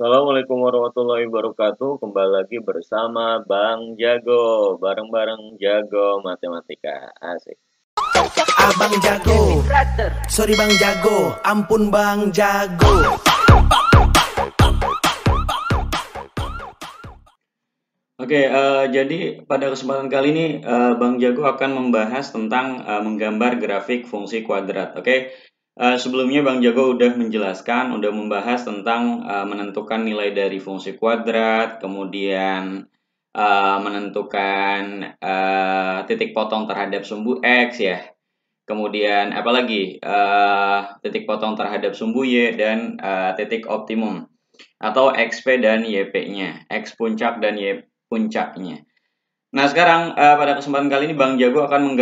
Assalamualaikum warahmatullahi wabarakatuh. Kembali lagi bersama Bang Jago. Bareng-bareng Jago Matematika. Asik. Abang Jago, sorry Bang Jago, ampun Bang Jago. Oke, jadi pada kesempatan kali ini Bang Jago akan membahas tentang menggambar grafik fungsi kuadrat. Oke, sebelumnya Bang Jago udah menjelaskan, udah membahas tentang menentukan nilai dari fungsi kuadrat, kemudian menentukan titik potong terhadap sumbu X ya. Kemudian apalagi titik potong terhadap sumbu Y dan titik optimum atau XP dan YP-nya, X puncak dan Y puncaknya. Nah, sekarang pada kesempatan kali ini Bang Jago akan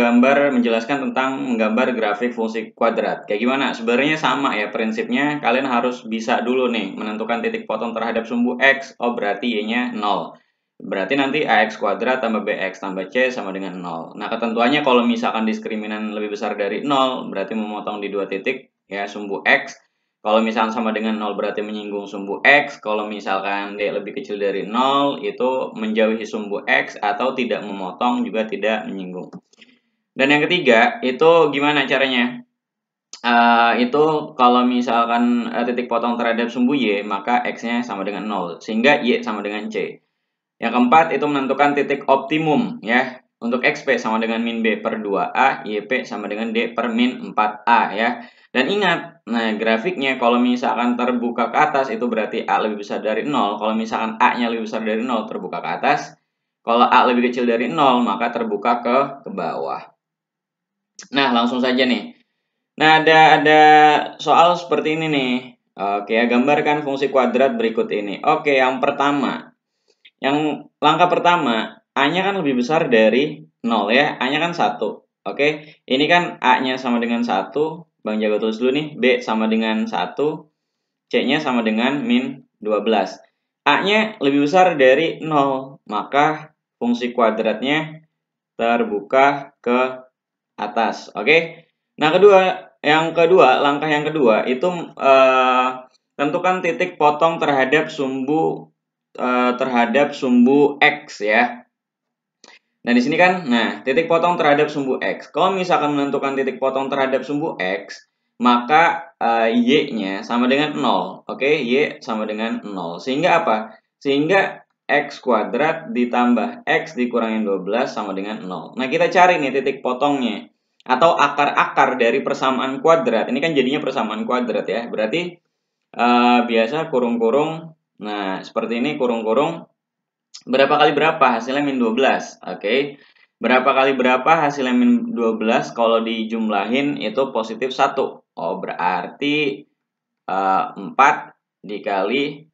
menjelaskan tentang menggambar grafik fungsi kuadrat. Kayak gimana? Sebenarnya sama ya prinsipnya. Kalian harus bisa dulu nih menentukan titik potong terhadap sumbu X. Oh, berarti Y-nya 0. Berarti nanti AX kuadrat tambah BX tambah C sama dengan 0. Nah, ketentuannya kalau misalkan diskriminan lebih besar dari 0, berarti memotong di dua titik ya sumbu X. Kalau misalkan sama dengan 0 berarti menyinggung sumbu X. Kalau misalkan D lebih kecil dari 0, itu menjauhi sumbu X atau tidak memotong juga tidak menyinggung. Dan yang ketiga, itu gimana caranya? Itu kalau misalkan titik potong terhadap sumbu Y, maka X-nya sama dengan 0. Sehingga Y sama dengan C. Yang keempat itu menentukan titik optimum ya. Untuk XP sama dengan min B per 2A, YP sama dengan D per min 4A ya. Dan ingat, nah grafiknya kalau misalkan terbuka ke atas itu berarti A lebih besar dari 0. Kalau misalkan A-nya lebih besar dari 0 terbuka ke atas. Kalau A lebih kecil dari 0 maka terbuka ke bawah. Nah langsung saja nih. Nah ada soal seperti ini nih. Oke ya, gambarkan fungsi kuadrat berikut ini. Oke, yang pertama. Yang langkah pertama, A-nya kan lebih besar dari 0 ya. A-nya kan 1. Oke, ini kan A-nya sama dengan 1. Bang Jago tulis dulu nih. B sama dengan 1. C-nya sama dengan min 12. A-nya lebih besar dari 0. Maka fungsi kuadratnya terbuka ke atas. Oke. Nah, langkah yang kedua itu tentukan titik potong terhadap sumbu X ya. Nah, di sini kan, titik potong terhadap sumbu X. Kalau misalkan menentukan titik potong terhadap sumbu X, maka Y-nya sama dengan 0. Oke, Y sama dengan 0. Sehingga apa? Sehingga X kuadrat ditambah X dikurangin 12 sama dengan 0. Nah, kita cari nih titik potongnya. Atau akar-akar dari persamaan kuadrat. Ini kan jadinya persamaan kuadrat ya. Berarti biasa kurung-kurung. Nah, seperti ini kurung-kurung. Berapa kali berapa? Hasilnya min 12. Oke. Berapa kali berapa hasilnya min 12? Kalau dijumlahin itu positif 1. Oh, berarti 4 dikali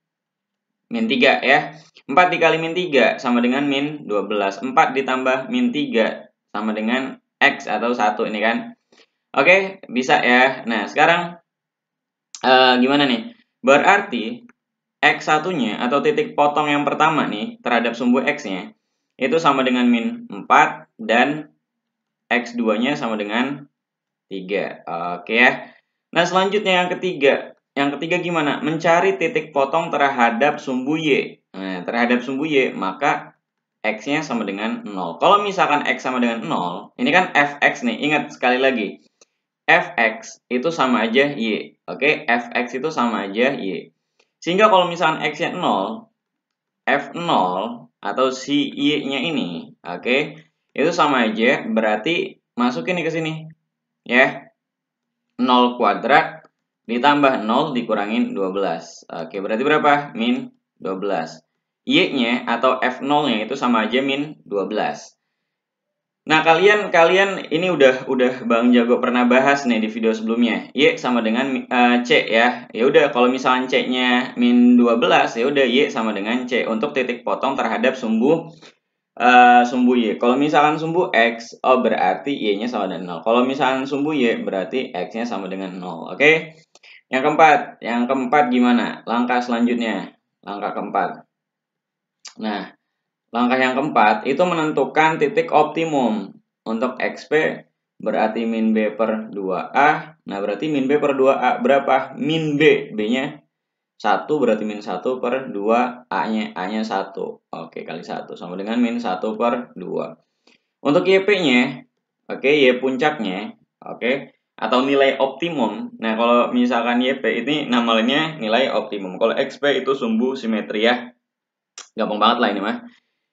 min 3 ya. 4 dikali min 3 sama dengan min 12. 4 ditambah min 3 sama dengan X atau 1 ini kan. Oke, bisa ya. Nah, sekarang gimana nih? Berarti X1-nya atau titik potong yang pertama nih terhadap sumbu X-nya itu sama dengan min 4 dan X2-nya sama dengan 3. Oke ya. Nah, selanjutnya yang ketiga. Yang ketiga gimana? Mencari titik potong terhadap sumbu Y. Nah, terhadap sumbu Y, maka X-nya sama dengan 0. Kalau misalkan X sama dengan 0, ini kan Fx nih. Ingat sekali lagi. Fx itu sama aja Y. Oke, Fx itu sama aja Y. Sehingga kalau misalkan X-nya 0, F0 atau si Y-nya ini, oke, itu sama aja, berarti masukin nih ke sini. Ya, 0 kuadrat ditambah 0 dikurangin 12. Oke, berarti berapa? Min 12. Y-nya atau F0-nya itu sama aja min 12. Nah, kalian ini udah Bang Jago pernah bahas nih di video sebelumnya. Y sama dengan C ya. Ya udah kalau misalnya C-nya min 12 ya udah Y sama dengan C untuk titik potong terhadap sumbu Y. Kalau misalkan sumbu X, oh berarti Y-nya sama dengan 0. Kalau misalkan sumbu Y berarti X-nya sama dengan 0. Oke. Yang keempat gimana? Langkah selanjutnya. Langkah keempat. Nah, langkah yang keempat itu menentukan titik optimum. Untuk XP berarti min B per 2A. Nah, berarti min B per 2A berapa? Min B. B-nya 1 berarti min 1 per 2 A-nya 1. Oke, kali 1 sama dengan min 1 per 2. Untuk YP-nya, oke, Y puncaknya, oke, atau nilai optimum. Nah, kalau misalkan YP ini namanya nilai optimum. Kalau XP itu sumbu simetri ya. Gampang banget lah ini mah.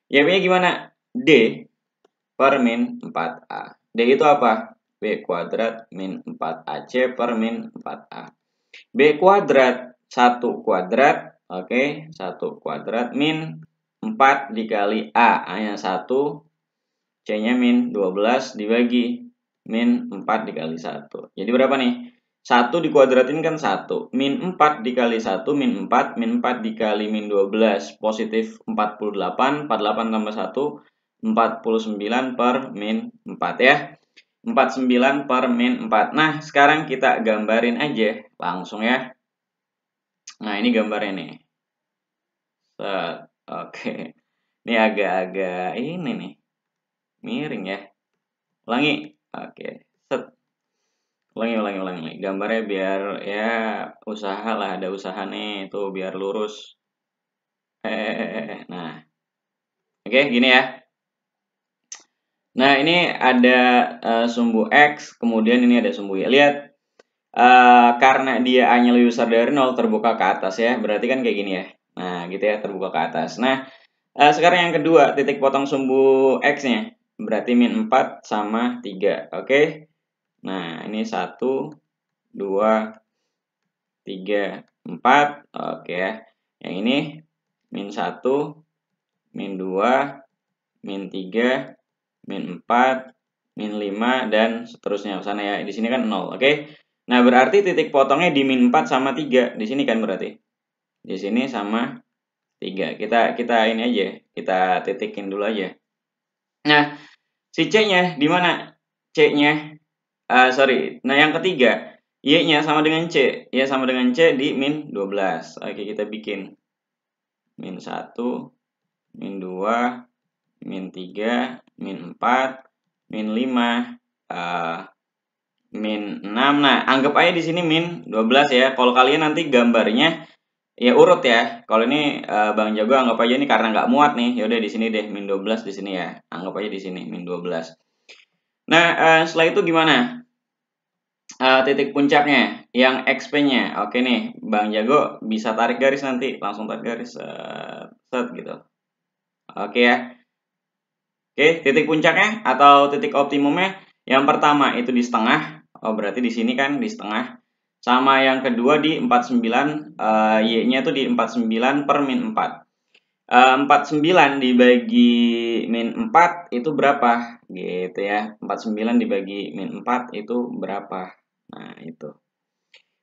YP-nya gimana? D per min 4A. D itu apa? B kuadrat min 4AC per min 4A. B kuadrat 1 kuadrat, oke, 1 kuadrat min 4 dikali A-nya 1, C-nya min 12 dibagi min 4 dikali 1. Jadi berapa nih? 1 dikuadratin kan 1. Min 4 dikali 1, min 4. Min 4 dikali min 12, positif 48. 48 tambah 1, 49 per min 4 ya. 49 per min 4. Nah, sekarang kita gambarin aja langsung ya. Nah, ini gambarnya nih. Set. Oke. Ini agak-agak ini nih. Miring ya. Ulangi. Oke. Set. Ulangi. Gambarnya biar ya usaha lah, ada usaha nih itu biar lurus. Nah. Oke, gini ya. Nah, ini ada sumbu X, kemudian ini ada sumbu Y. Lihat, karena dia A-nya lebih besar dari 0, terbuka ke atas ya. Berarti kan kayak gini ya. Nah, gitu ya, terbuka ke atas. Nah, sekarang yang kedua, titik potong sumbu X-nya. Berarti min 4 sama 3. Oke. Nah, ini 1, 2, 3, 4. Oke ya. Yang ini min 1, min 2, min 3, min 4, min 5, dan seterusnya ke sana ya. Di sini kan 0, oke? Nah, berarti titik potongnya di min 4 sama 3. Di sini kan berarti. Di sini sama 3. Kita ini aja, kita titikin dulu aja. Nah, si C-nya di mana? C-nya, nah yang ketiga, Y-nya sama dengan C. Y sama dengan C di min 12. Oke, kita bikin. Min 1, min 2, min 3, min 4, min 5, min 6. Nah, anggap aja di sini min 12 ya. Kalau kalian nanti gambarnya ya urut ya. Kalau ini Bang Jago anggap aja ini karena nggak muat nih. Ya udah di sini deh min 12 di sini ya. Anggap aja di sini min 12. Nah, setelah itu gimana? Titik puncaknya yang XP-nya. Oke nih, Bang Jago bisa tarik garis nanti, langsung tarik garis set gitu. Oke ya. Oke, titik puncaknya atau titik optimumnya yang pertama itu di setengah. Oh, berarti di sini kan di setengah. Sama yang kedua di 49, Y-nya itu di 49 per min 4. 49 dibagi min 4 itu berapa? Gitu ya. 49 dibagi min 4 itu berapa? Nah, itu.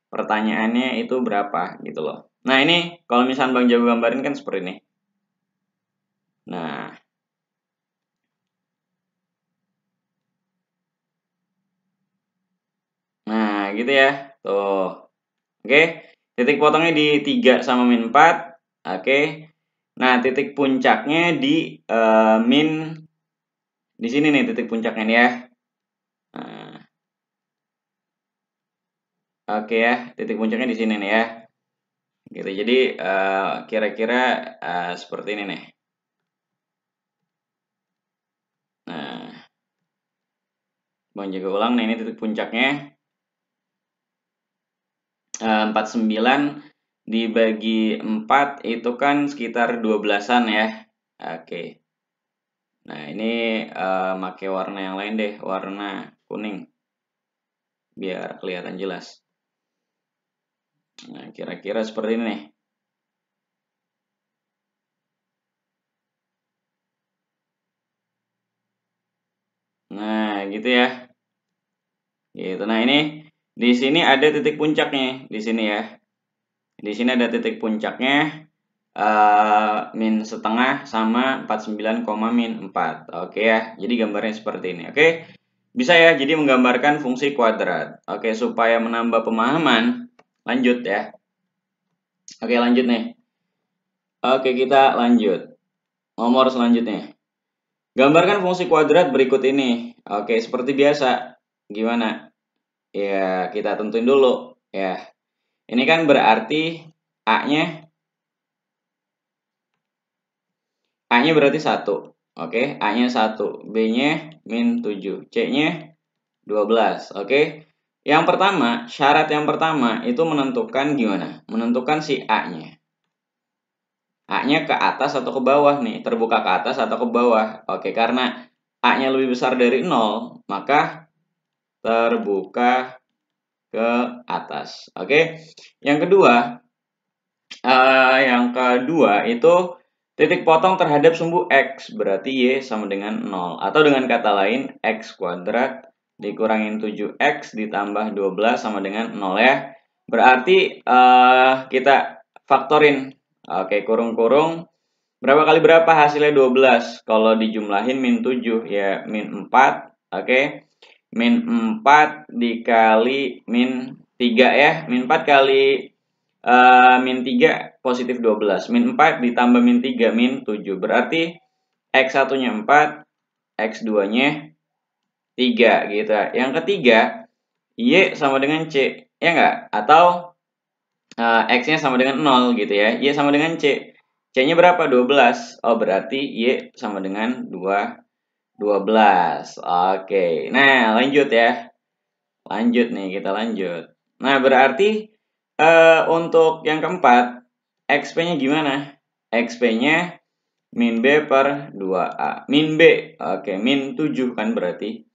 Pertanyaannya itu berapa gitu loh. Nah, ini kalau misalnya Bang Jago gambarin kan seperti ini. Nah, gitu ya. Tuh. Oke. Titik potongnya di 3 sama min 4. Oke. Nah, titik puncaknya di min di sini nih titik puncaknya nih ya. Nah, oke ya, titik puncaknya di sini nih ya. Gitu. Jadi kira-kira seperti ini nih. Nah, Bang jaga ulang. Nah, ini titik puncaknya. 49 dibagi 4 itu kan sekitar 12-an ya. Oke. Nah, ini pakai warna yang lain deh, warna kuning. Biar kelihatan jelas. Nah, kira-kira seperti ini nih. Nah, gitu ya. Gitu. Nah, ini di sini ada titik puncaknya di sini ya. Di sini ada titik puncaknya min setengah sama 49, min 4. Oke ya. Jadi gambarnya seperti ini. Oke. Bisa ya. Jadi menggambarkan fungsi kuadrat. Oke, supaya menambah pemahaman, lanjut ya. Oke, lanjut nih. Oke, kita lanjut. Nomor selanjutnya. Gambarkan fungsi kuadrat berikut ini. Oke, seperti biasa. Gimana? Ya, kita tentuin dulu ya. Ini kan berarti A-nya berarti 1. Oke, A-nya 1, B-nya min 7, C-nya 12. Oke. Yang pertama, syarat yang pertama itu menentukan gimana? Menentukan si A-nya. A-nya ke atas atau ke bawah nih? Terbuka ke atas atau ke bawah? Oke, karena A-nya lebih besar dari 0, maka terbuka ke atas. Oke. Yang kedua itu titik potong terhadap sumbu X, berarti Y sama dengan 0. Atau dengan kata lain, X kuadrat dikurangin 7X ditambah 12 sama dengan 0 ya. Berarti kita faktorin. Oke, kurung-kurung. Berapa kali berapa hasilnya 12? Kalau dijumlahin min 7 ya min 4. Oke. Min 4 dikali min 3 ya. Min 4 kali min 3 positif 12. Min 4 ditambah min 3 min 7. Berarti X1-nya 4, X2-nya 3 gitu. Yang ketiga, Y sama dengan C. Ya enggak? Atau X-nya sama dengan 0 gitu ya. Y sama dengan C. C-nya berapa? 12. Oh, berarti Y sama dengan 12. Oke. Nah, lanjut ya. Lanjut nih, kita lanjut. Nah, berarti untuk yang keempat, XP-nya gimana? XP-nya min B per 2A. Min B, oke, min 7 kan berarti.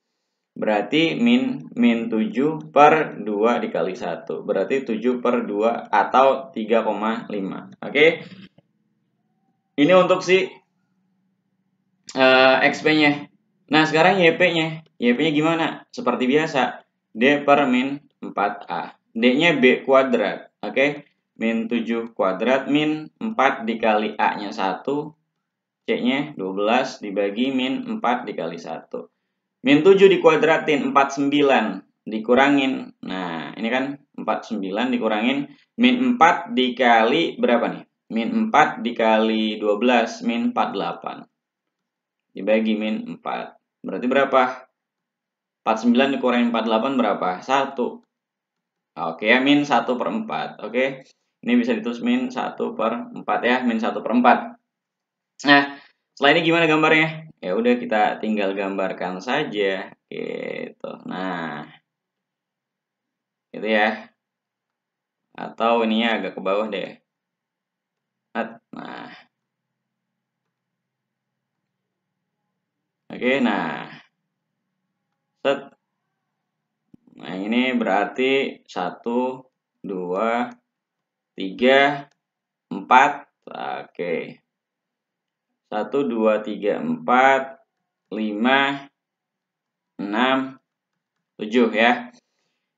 Berarti min 7 per 2 dikali 1. Berarti 7 per 2 atau 3,5. Oke. Ini untuk si XP-nya. Nah, sekarang YP-nya. YP-nya gimana? Seperti biasa. D per min 4A. D-nya B kuadrat. Oke. Min 7 kuadrat. Min 4 dikali A-nya 1. C-nya 12 dibagi min 4 dikali 1. Min 7 dikuadratin, 49 dikurangin. Nah, ini kan 49 dikurangin. Min 4 dikali berapa nih? Min 4 dikali 12, min 48. Dibagi min 4. Berarti berapa? 49 dikurangin 48 berapa? 1. Oke ya, min 1 per 4. Oke. Ini bisa ditulis min 1 per 4 ya. Min 1 per 4. Nah, setelah ini gimana gambarnya? Ya udah kita tinggal gambarkan saja gitu. Nah, gitu ya. Atau ininya agak ke bawah deh. Nah. Oke, nah. Set. Nah, ini berarti 1 2 3 4. Oke. 1 2 3 4 5 6 7 ya.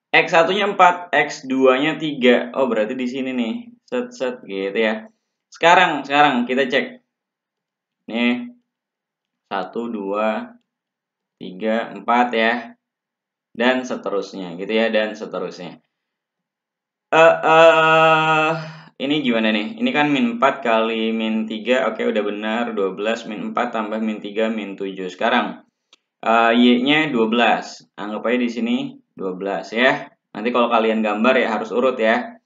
X1-nya 4, X2-nya 3. Oh, berarti di sini nih. Set gitu ya. Sekarang kita cek. Nih. 1 2 3 4 ya. Dan seterusnya gitu ya, dan seterusnya. Ini gimana nih? Ini kan min 4 kali min 3. Oke, udah benar. 12 min 4 tambah min 3 min 7. Sekarang Y-nya 12. Anggap aja di sini 12 ya. Nanti kalau kalian gambar ya harus urut ya.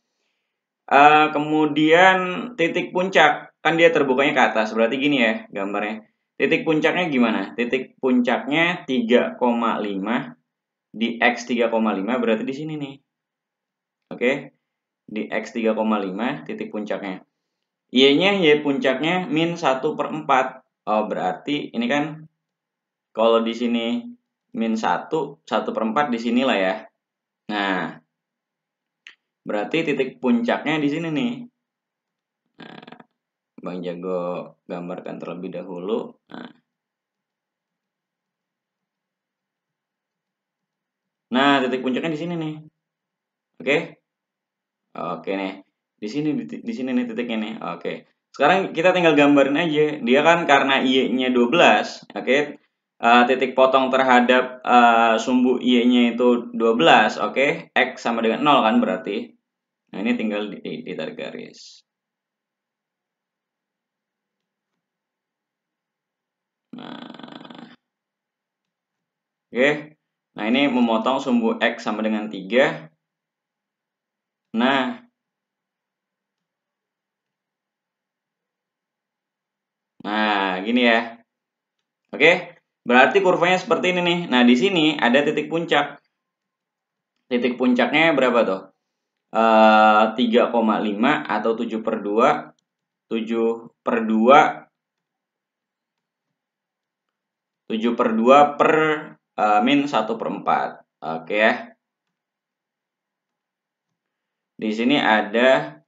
Kemudian titik puncak. Kan dia terbukanya ke atas. Berarti gini ya gambarnya. Titik puncaknya gimana? Titik puncaknya 3,5 di X 3,5 berarti di sini nih. Oke. Di X 3,5 titik puncaknya. Y-nya Y puncaknya min 1 per 4. Oh, berarti ini kan kalau di sini min 1 per 4 di sinilah ya. Nah, berarti titik puncaknya di sini nih. Nah, Bang Jago gambarkan terlebih dahulu. Nah, titik puncaknya di sini nih. Oke? Oke nih. Di sini nih titiknya nih. Oke. Sekarang kita tinggal gambarin aja. Dia kan karena Y-nya 12, oke? Titik potong terhadap sumbu Y-nya itu 12, oke? X sama dengan 0 kan berarti. Nah, ini tinggal ditarik garis. Nah. Oke. Nah, ini memotong sumbu X sama dengan 3. Nah, gini ya. Oke, berarti kurvanya seperti ini nih. Nah, di sini ada titik puncak. Titik puncaknya berapa tuh? 3,5 atau 7/2. 7/2 per min 1/4. Oke ya. Di sini ada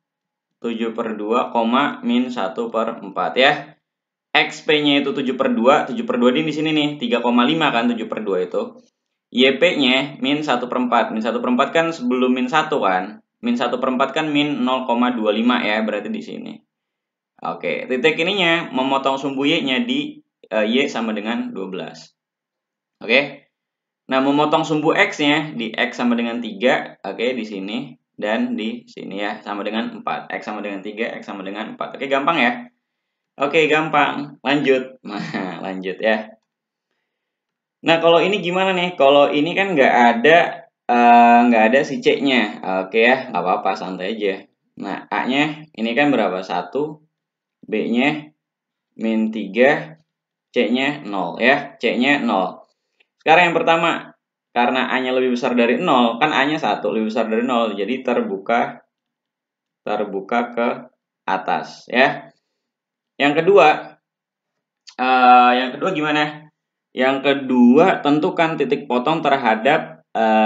7/2, min 1/4 ya. XP-nya itu 7/2. 7/2 ini di sini nih, 3,5 kan 7/2 itu. YP-nya min 1/4. Min 1/4 kan sebelum min 1 kan. Min 1/4 kan min 0,25 ya, berarti di sini. Oke, titik ininya memotong sumbu Y-nya di Y sama dengan 12. Oke. Nah, memotong sumbu X-nya di X sama dengan 3, oke, di sini. Dan di sini ya, sama dengan 4. X sama dengan 3, X sama dengan 4. Oke, gampang ya? Oke, gampang. Lanjut. Nah, lanjut ya. Nah, kalau ini gimana nih? Kalau ini kan nggak ada si C-nya. Oke ya, nggak apa-apa, santai aja. Nah, A-nya ini kan berapa? 1, B-nya min 3, C-nya 0 ya. C-nya 0. Sekarang yang pertama, karena A-nya lebih besar dari 0, kan A-nya 1 lebih besar dari 0, jadi terbuka ke atas ya. Yang kedua gimana? Yang kedua, tentukan titik potong terhadap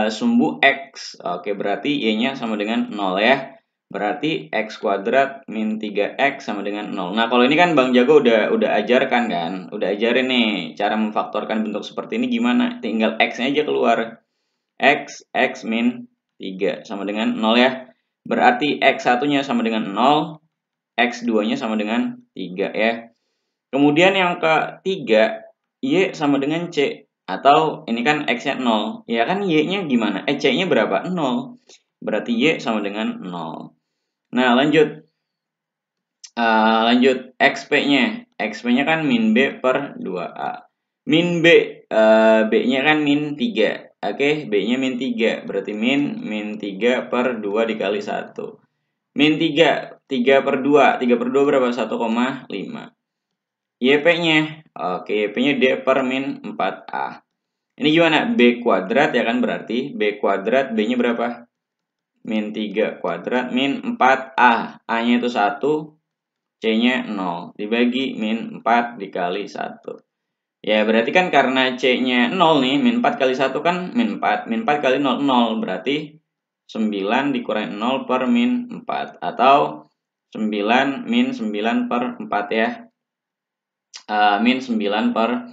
sumbu X. Oke, berarti Y-nya sama dengan 0 ya. Berarti X kuadrat min 3X sama dengan 0. Nah, kalau ini kan Bang Jago udah ajarkan kan? Udah ajarin nih cara memfaktorkan bentuk seperti ini gimana? Tinggal X-nya aja keluar. X min 3 sama dengan 0 ya. Berarti X1-nya sama dengan 0, X2-nya sama dengan 3 ya. Kemudian yang ketiga, Y sama dengan C. Atau ini kan X-nya 0. Ya kan Y-nya gimana? C-nya berapa? 0. Berarti Y sama dengan 0. Nah, lanjut. XP-nya. XP-nya kan min B per 2A. Min B. B-nya kan min 3. Oke, B-nya min 3. Berarti min 3 per 2 dikali 1. Min 3. 3 per 2. 3 per 2 berapa? 1,5. YP-nya. Oke, YP-nya D per min 4A. Ini gimana? B kuadrat ya kan berarti. B kuadrat, B-nya berapa? Min 3 kuadrat min 4A. A-nya itu 1, C-nya 0. Dibagi min 4 dikali 1. Ya, berarti kan karena C-nya 0 nih, min 4 kali 1 kan min 4. Min 4 kali 0, 0. Berarti 9 dikurangi 0 per min 4. Atau 9 min 9 per 4 ya. Min 9 per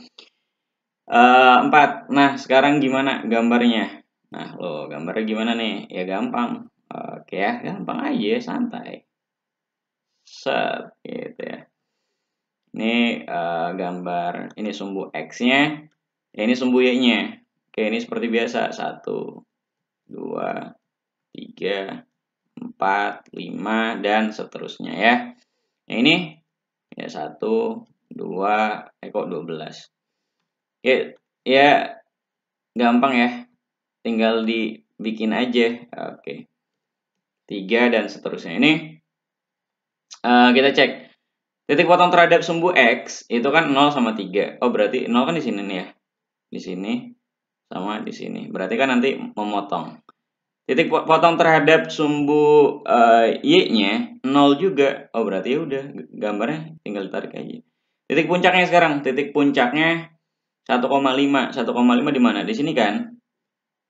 4. Nah, sekarang gimana gambarnya? Nah, gambarnya gimana nih? Ya gampang. Oke ya, gampang aja, santai. Set, gitu ya. Ini gambar, ini sumbu X-nya, ini sumbu Y-nya. Oke, ini seperti biasa, 1, 2, 3, 4, 5, dan seterusnya ya. Yang ini, ya 1, 2, kok 12. Ya, gampang ya, tinggal dibikin aja. Oke, 3 dan seterusnya. Ini kita cek. Titik potong terhadap sumbu X itu kan 0 sama 3. Oh, berarti 0 kan di sini nih ya. Di sini sama di sini. Berarti kan nanti memotong. Titik potong terhadap sumbu Y-nya 0 juga. Oh, berarti ya udah gambarnya tinggal ditarik aja. Titik puncaknya sekarang. Titik puncaknya 1,5. 1,5 di mana? Di sini kan.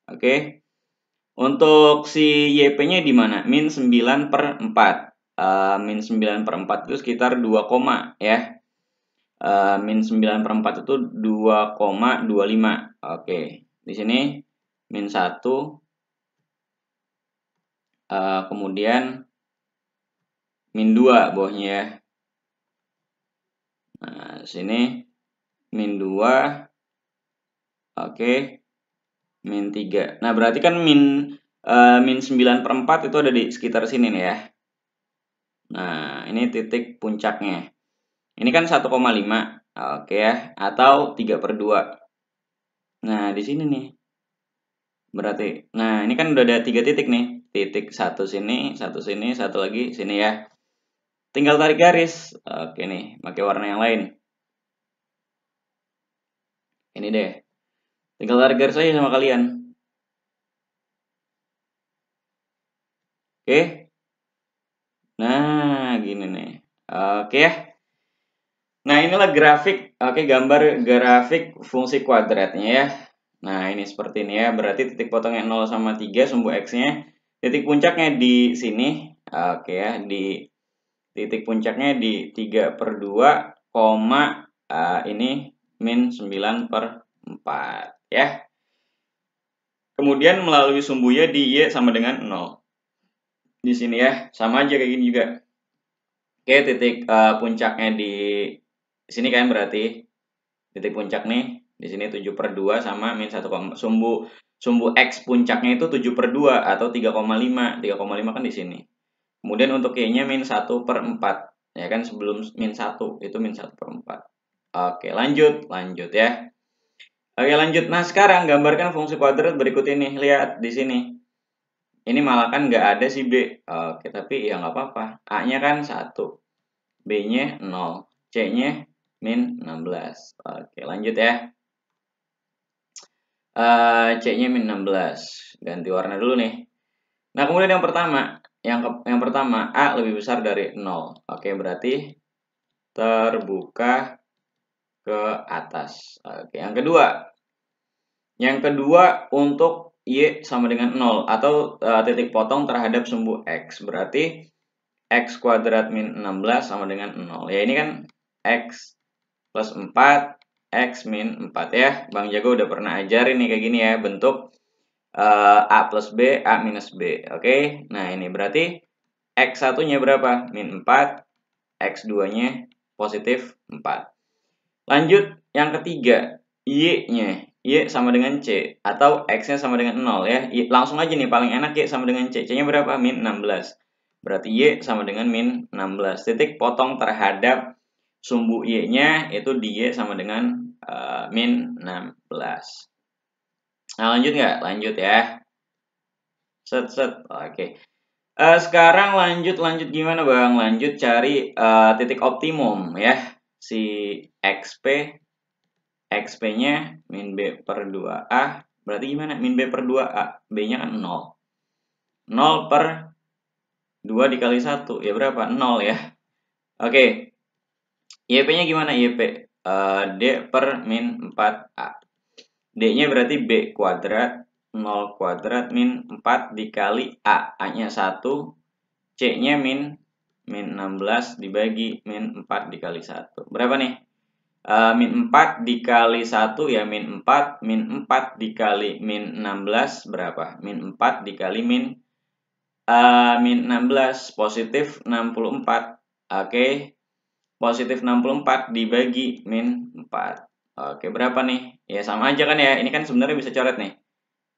Oke. Untuk si YP-nya di mana? Min 9 per 4. Min 9 per 4 itu sekitar 2, ya. Min 9 per 4 itu 2,25. Oke, di sini min 1. Kemudian min 2 bawahnya ya. Nah, sini min 2. Oke, min 3. Nah, berarti kan min 9 per 4 itu ada di sekitar sini nih ya. Nah, ini titik puncaknya. Ini kan 1,5. Oke ya, atau 3 per 2. Nah, di sini nih. Berarti, nah ini kan udah ada 3 titik nih. Titik 1 sini, 1 sini, 1 lagi sini ya. Tinggal tarik garis. Oke nih, pakai warna yang lain. Ini deh. Tinggal tarik garis aja sama kalian. Oke. Nah, gini nih. Oke ya. Nah, inilah grafik, gambar grafik fungsi kuadratnya ya. Nah, ini seperti ini ya. Berarti titik potongnya 0 sama 3 sumbu X-nya. Titik puncaknya di sini. Oke ya, di titik puncaknya di 3/2, ini min 9/4 ya. Kemudian melalui sumbunya di Y sama dengan 0. Di sini ya, sama aja kayak gini juga. Oke, titik puncaknya di sini kan berarti titik puncak nih di sini 7/2 sama min 1, sumbu X puncaknya itu 7/2 atau 3,5. 3,5 kan di sini. Kemudian untuk Y-nya min 1/4 ya kan, sebelum min 1 itu min 1/4. Oke, lanjut ya. Oke, lanjut. Nah, sekarang gambarkan fungsi kuadrat berikut ini. Lihat di sini. Ini malah kan nggak ada si B. Oke, tapi ya nggak apa-apa. A-nya kan 1. B-nya 0. C-nya min 16. Oke, lanjut ya. C-nya min 16. Ganti warna dulu nih. Nah, kemudian yang pertama. Yang pertama, A lebih besar dari 0. Oke, berarti terbuka ke atas. Oke, yang kedua. Yang kedua untuk Y sama dengan 0 atau titik potong terhadap sumbu X. Berarti X kuadrat min 16 sama dengan 0. Ya, ini kan X plus 4, X min 4 ya. Bang Jago udah pernah ajarin nih kayak gini ya, bentuk A plus B, A minus B. Oke, nah ini berarti X1-nya berapa? Min 4, X2-nya positif 4. Lanjut, yang ketiga, Y-nya. Y sama dengan C, atau X-nya sama dengan 0 ya. Langsung aja nih, paling enak Y sama dengan C. C-nya berapa? Min 16. Berarti Y sama dengan min 16. Titik potong terhadap sumbu Y-nya itu di Y sama dengan min 16. Nah, lanjut nggak? Lanjut ya. Oke. Sekarang lanjut gimana Bang? Lanjut cari titik optimum ya. Si XP-nya min B/2A. Berarti gimana? Min B/2A. B-nya kan 0. 0/2 dikali 1. Ya berapa? 0 ya. Oke. YP-nya gimana? YP? D per min 4A. D-nya berarti B kuadrat 0 kuadrat min 4 dikali A. A-nya 1. C-nya min 16 dibagi min 4 dikali 1. Berapa nih? Min 4 dikali 1 ya min 4. Min 4 dikali min 16 berapa? Min 4 dikali min 16 positif 64. Oke. Positif 64 dibagi min 4. Oke, berapa nih? Ya sama aja kan ya. Ini kan sebenarnya bisa coret nih.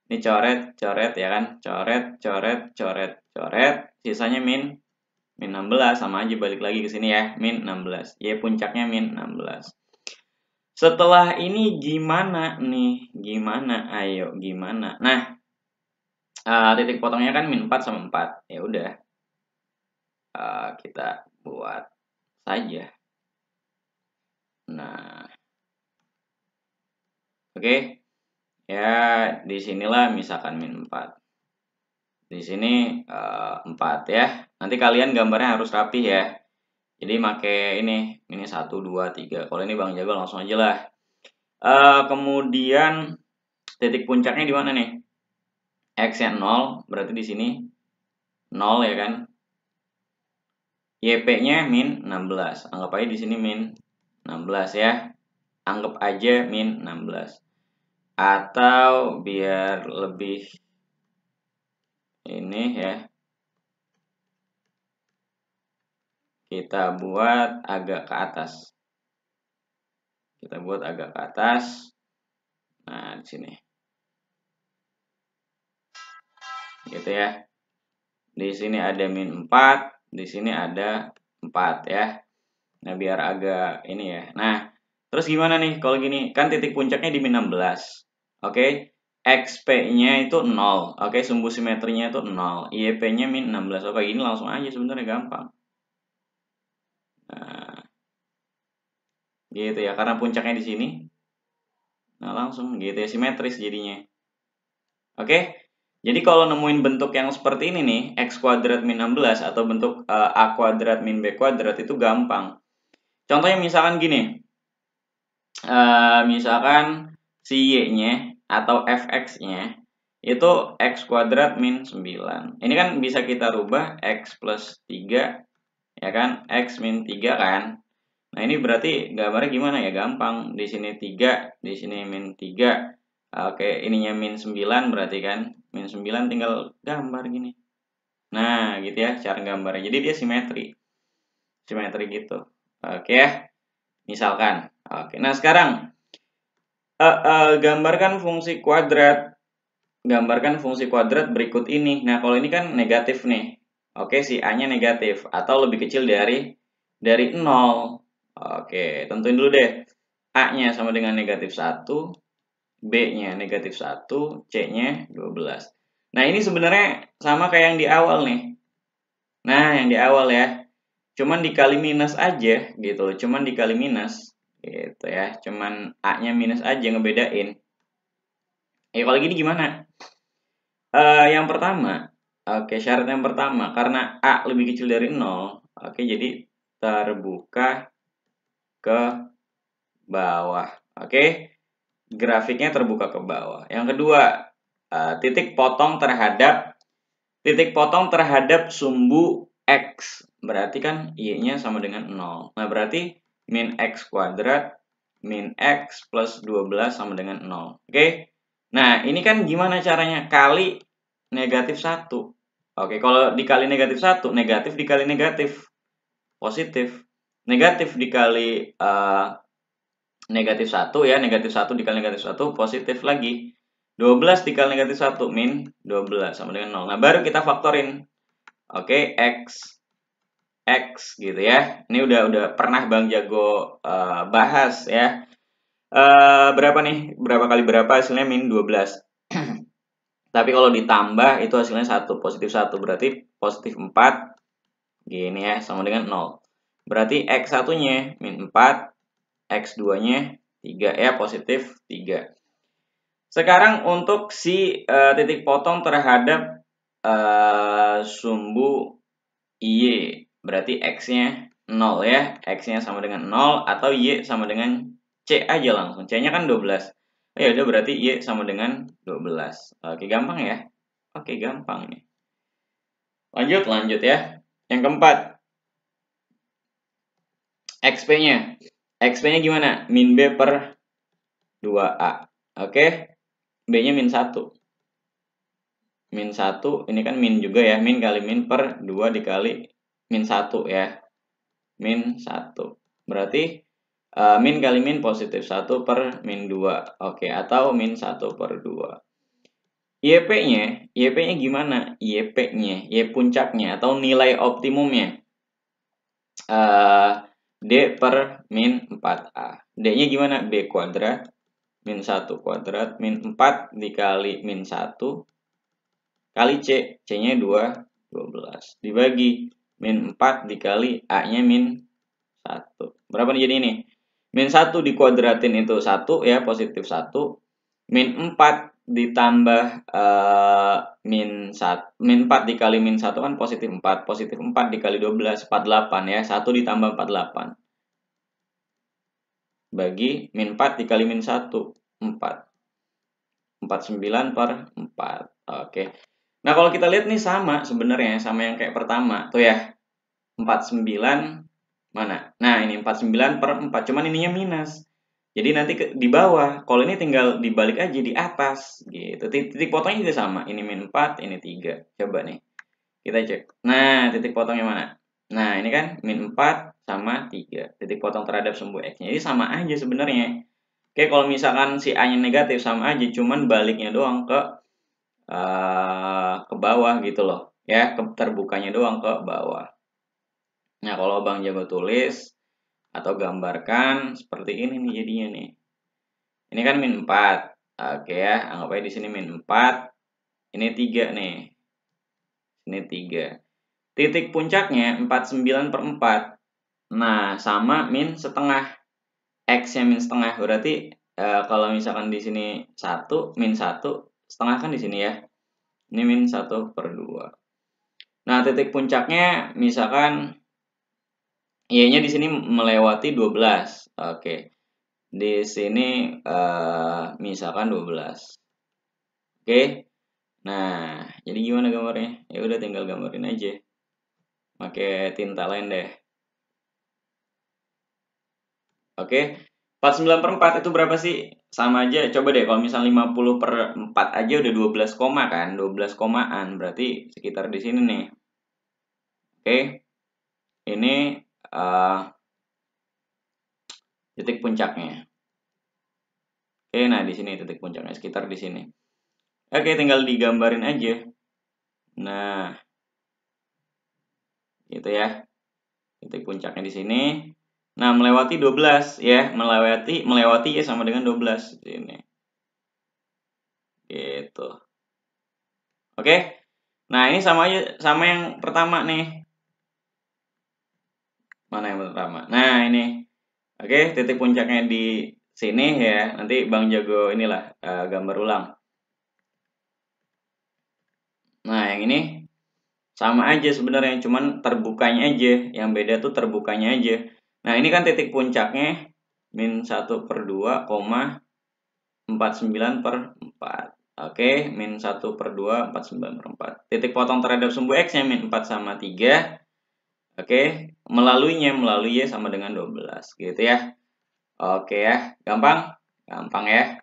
Ini coret ya kan. Coret. Sisanya min 16 sama aja, balik lagi ke sini ya. Min 16. Y puncaknya min 16. Setelah ini gimana nih? Gimana? Ayo, gimana? Nah, titik potongnya kan min 4 sama 4. Ya udah. Kita buat saja. Nah, oke. Ya, disinilah misalkan min 4. Di sini 4 ya. Nanti kalian gambarnya harus rapi ya. Jadi make ini 1, 2, 3. Kalau ini Bang Jago langsung aja lah. Kemudian titik puncaknya di mana nih? X-nya 0, berarti di sini 0 ya kan. YP-nya min 16. Anggap aja di sini min 16 ya. Anggap aja min 16. Atau biar lebih ini ya, kita buat agak ke atas. Nah, di sini. Gitu ya. Di sini ada min 4, di sini ada 4 ya. Nah, biar agak ini ya. Nah, terus gimana nih kalau gini? Kan titik puncaknya di min 16. Oke. XP-nya itu 0. Oke, sumbu simetrinya itu 0. YP-nya min 16. Oke, ini langsung aja sebenarnya gampang. Nah, gitu ya. Karena puncaknya di sini. Nah, langsung gitu ya, simetris jadinya. Oke. Jadi kalau nemuin bentuk yang seperti ini nih, x kuadrat min 16 atau bentuk a kuadrat min b kuadrat itu gampang. Contohnya misalkan gini. Misalkan si y-nya atau fx-nya itu x kuadrat min 9. Ini kan bisa kita rubah x plus 3, ya kan? X min 3 kan? Nah, ini berarti gambarnya gimana ya? Gampang. Di sini 3, di sini min 3. Oke, ininya min 9 berarti kan? Min 9 tinggal gambar gini. Nah, gitu ya cara gambarnya. Jadi dia simetri. Simetri gitu. Oke ya. Misalkan. Oke. Nah, sekarang gambarkan fungsi kuadrat. Gambarkan fungsi kuadrat berikut ini. Nah, kalau ini kan negatif nih. Oke, si A-nya negatif atau lebih kecil dari 0. Oke, tentuin dulu deh. A-nya sama dengan negatif 1, B-nya negatif 1, C-nya 12. Nah, ini sebenarnya sama kayak yang di awal nih. Nah, yang di awal ya. Cuman dikali minus aja gitu loh. Cuman dikali minus gitu ya. Cuman A-nya minus aja ngebedain. Kalau gini gimana? Yang pertama, syarat yang pertama, karena A lebih kecil dari 0, jadi terbuka ke bawah. Grafiknya terbuka ke bawah. Yang kedua, titik potong terhadap sumbu X. Berarti kan Y-nya sama dengan 0. Nah, berarti min X kuadrat min X plus 12 sama dengan 0. Oke. Nah, ini kan gimana caranya? Kali negatif 1. Kalau dikali negatif 1, negatif dikali negatif, positif. Negatif dikali negatif 1 ya, negatif 1 dikali negatif 1, positif lagi. 12 dikali negatif 1, min 12 sama dengan 0. Nah, baru kita faktorin. X gitu ya. Ini udah pernah Bang Jago bahas ya. Berapa nih? Berapa kali berapa hasilnya min 12. Tapi kalau ditambah itu hasilnya 1, positif 1. Berarti positif 4 gini ya, sama dengan 0. Berarti X1-nya min 4, X2-nya 3 ya, positif 3. Sekarang untuk si titik potong terhadap sumbu Y, berarti X-nya 0 ya. X-nya sama dengan 0 atau Y sama dengan C aja langsung. C-nya kan 12. Ya udah, berarti Y sama dengan 12. Oke, gampang ya. Oke, gampang nih. Lanjut ya. Yang keempat, XP-nya. XP-nya gimana? Min B per 2A. Oke. B-nya min 1. Min 1, ini kan min juga ya. Min kali min per 2 dikali min 1 ya. Min 1. Berarti min kali min positif 1 per min 2. Oke, atau min 1 per 2. YP-nya gimana? YP-nya, Y puncaknya atau nilai optimumnya. D per min 4A. D-nya gimana? B kuadrat min 1 kuadrat min 4 dikali min 1 kali C. C-nya 2, 12. Dibagi min 4 dikali A-nya min 1. Berapa nih jadi ini? Min 1 dikuadratin itu 1 ya, positif 1. Min 4 ditambah min 4 dikali min 1 kan positif 4. Positif 4 dikali 12, 48 ya. 1 ditambah 48. Bagi min 4 dikali min 1, 4. 49 per 4. Oke. Nah, kalau kita lihat nih sama sebenarnya, sama yang kayak pertama. Tuh ya. 49 mana? Nah, ini 49 per 4. Cuman ininya minus. Jadi nanti di bawah. Kalau ini tinggal dibalik aja di atas. Gitu. Titik potongnya juga sama. Ini min 4, ini 3. Coba nih. Kita cek. Nah, titik potongnya mana? Nah, ini kan min 4 sama 3. Titik potong terhadap sumbu X-nya. Jadi sama aja sebenarnya. Oke, kalau misalkan si A-nya negatif sama aja. Cuman baliknya doang ke bawah gitu loh. Ya, terbukanya doang ke bawah. Nah, kalau Bang Jago tulis atau gambarkan seperti ini nih jadinya nih. Ini kan min 4. Oke ya, anggap aja di sini min 4. Ini 3 nih. Ini 3. Titik puncaknya 49 per 4. Nah, sama min setengah. X-nya min setengah. Berarti kalau misalkan di sini 1, min 1, setengah kan di sini ya. Ini min 1/2. Nah, titik puncaknya misalkan Y-nya di sini melewati 12. Oke. Di sini misalkan 12. Oke. Nah, jadi gimana gambarnya? Ya udah tinggal gambarin aja. Pakai tinta lain deh. Oke. 49/4 itu berapa sih? Sama aja. Coba deh kalau misal 50/4 aja udah 12 koma kan? 12 komaan. Berarti sekitar di sini nih. Oke. Ini titik puncaknya. Oke, nah di sini titik puncaknya sekitar di sini. Oke, tinggal digambarin aja. Nah, gitu ya. Titik puncaknya di sini. Nah, melewati 12 ya, melewati ya sama dengan 12 di sini. Gitu. Oke. Nah, ini sama aja sama yang pertama nih. Mana yang pertama? Nah, ini. Oke, titik puncaknya di sini ya. Nanti Bang jago inilah gambar ulang. Nah, yang ini sama aja sebenarnya, cuman terbukanya aja. Yang beda tuh terbukanya aja. Nah, ini kan titik puncaknya min 1/2, 49/4. Oke, min 1/2, 49/4. Titik potong terhadap sumbu X-nya min 4 sama 3. Oke, melalui Y sama dengan 12. Gitu ya. Oke ya, gampang? Gampang ya.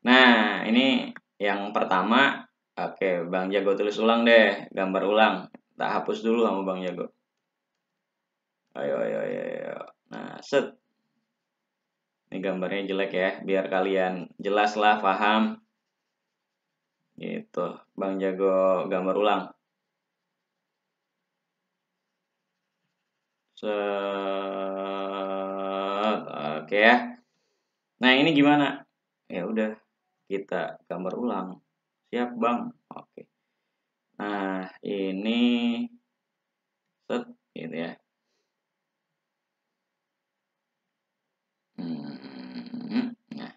Nah, ini yang pertama. Oke, Bang Jago tulis ulang deh, gambar ulang. Tak hapus dulu sama Bang Jago. Ayo. Nah, set. Ini gambarnya jelek ya, biar kalian jelas lah, paham. Gitu, Bang Jago gambar ulang. Set. Oke ya. Nah, ini gimana? Ya udah, kita gambar ulang. Siap, Bang. Oke. Nah, ini set gitu ya. Nah,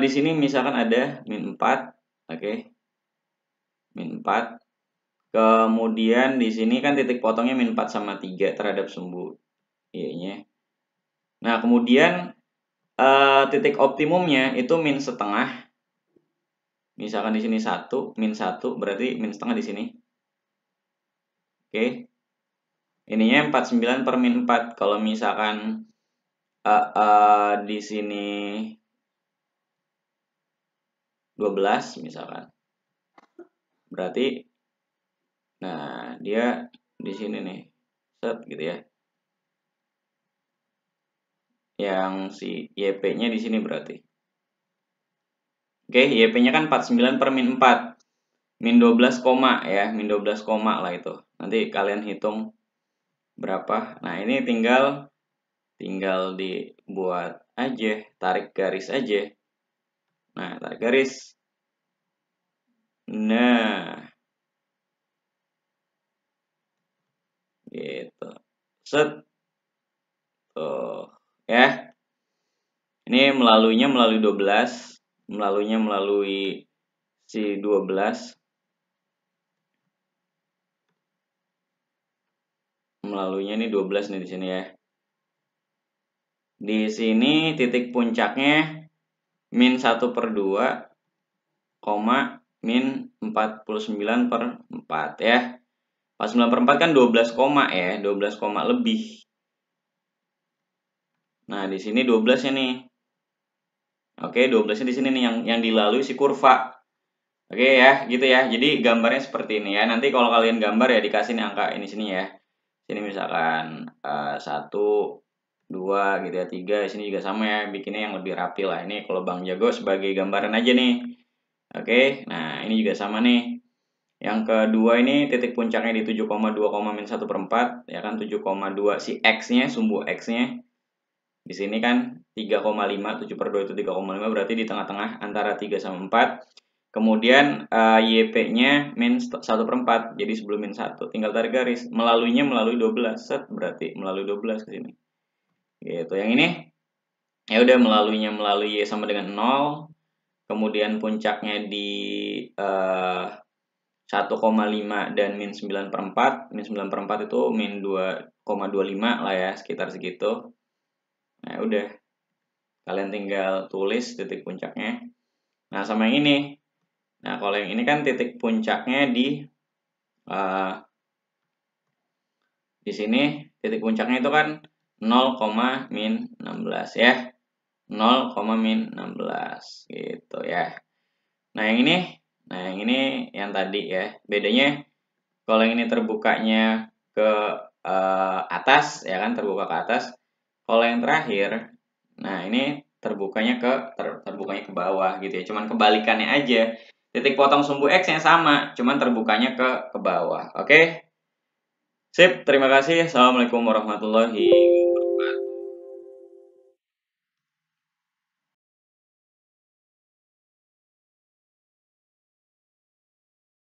di sini misalkan ada min 4, oke. Min 4. Kemudian di sini kan titik potongnya min 4 sama 3 terhadap sumbu Y-nya. Nah, kemudian titik optimumnya itu min setengah. Misalkan di sini 1, min 1 berarti min setengah di sini. Oke. Ininya 49 per min 4. Kalau misalkan di sini 12 misalkan. Berarti nah, dia di sini nih. Set gitu ya. Yang si YP-nya di sini berarti. Oke, YP-nya kan 49 per min 4. Min 12 koma ya, min 12 koma lah itu. Nanti kalian hitung berapa. Nah, ini tinggal dibuat aja, tarik garis aja. Nah, tarik garis. Nah, gitu. Set. Tuh, ya. Ini melaluinya melalui 12, melaluinya melalui si 12. Melaluinya nih 12 nih di sini ya. Di sini titik puncaknya min 1/2, min 49/4 ya. 49/4 kan 12 koma ya, 12 koma lebih. Nah, di sini 12-nya nih. Oke, 12-nya di sini nih yang dilalui si kurva. Oke ya, gitu ya. Jadi gambarnya seperti ini ya. Nanti kalau kalian gambar ya dikasih nih angka ini sini ya. Sini misalkan 1, 2 gitu ya, 3. Sini juga sama ya, bikinnya yang lebih rapi lah. Ini kalau Bang Jago sebagai gambaran aja nih. Oke, nah ini juga sama nih. Yang kedua ini titik puncaknya di 7,2, min 1/4 ya kan, 7,2 si X-nya, sumbu X-nya. Di sini kan 3,5, 7/2 itu 3,5, berarti di tengah-tengah antara 3 sama 4. Kemudian YP-nya min 1/4, jadi sebelum min 1. Tinggal tarik garis. Melaluinya melalui 12, set berarti melalui 12 ke sini. Gitu. Yang ini Ya udah, melalui Y sama dengan 0, kemudian puncaknya di 1,5 dan min 9/4. Min 9/4 itu min 2,25 lah ya, sekitar segitu. Nah, udah. Kalian tinggal tulis titik puncaknya. Nah, sama yang ini. Nah, kalau yang ini kan titik puncaknya di sini titik puncaknya itu kan 0, min 16 ya. 0, min 16 gitu ya. Nah, yang ini yang tadi ya. Bedanya kalau yang ini terbukanya ke atas ya kan, terbuka ke atas. Kalau yang terakhir, nah ini terbukanya ke bawah gitu ya. Cuman kebalikannya aja. Titik potong sumbu X yang sama, cuman terbukanya ke bawah. Oke? Sip, terima kasih. Assalamualaikum warahmatullahi wabarakatuh.